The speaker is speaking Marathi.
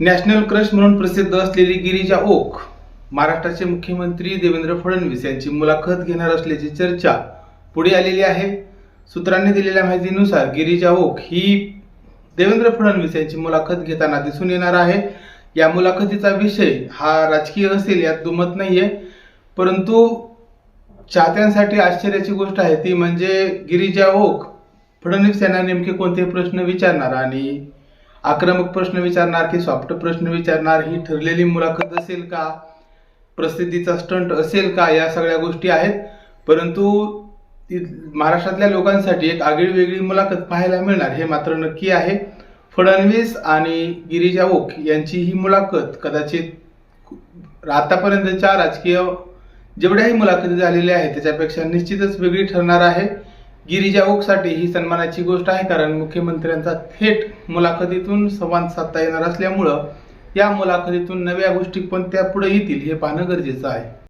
नॅशनल क्रश म्हणून प्रसिद्ध असलेली गिरिजा ओक महाराष्ट्राचे मुख्यमंत्री देवेंद्र फडणवीस यांची मुलाखत घेणार असल्याची चर्चा पुढे आलेली आहे। सूत्रांनी दिलेल्या माहितीनुसार गिरिजा ओक ही देवेंद्र फडणवीस यांची मुलाखत घेताना दिसून येणार आहे। या मुलाखतीचा विषय हा राजकीय असेल यात दुमत नाहीये, परंतु चाहत्यांसाठी आश्चर्याची गोष्ट आहे ती म्हणजे गिरिजा ओक फडणवीस यांना नेमके कोणते प्रश्न विचारणार आणि आक्रमक प्रश्न विचारणार की सॉफ्ट प्रश्न विचारणार ही ठरलेली मुलाखत असेल का, प्रसिद्धीचा स्टंट असेल का, या सगळ्या गोष्टी आहेत। परंतु महाराष्ट्रातल्या लोकांसाठी एक आगळीवेगळी मुलाखत पाहायला मिळणार हे मात्र नक्की आहे। फडणवीस आणि गिरिजा ओक यांची ही मुलाखत कदाचित आतापर्यंतच्या राजकीय जेवढ्याही मुलाखती झालेल्या आहेत त्याच्यापेक्षा निश्चितच वेगळी ठरणार आहे। गिरिजा ओकसाठी ही सन्मानाची गोष्ट आहे, कारण मुख्यमंत्र्यांचा थेट मुलाखतीतून संवाद साधता येणार असल्यामुळं या मुलाखतीतून नव्या गोष्टी कोणत्या पुढे येतील हे पाहणं गरजेचं आहे।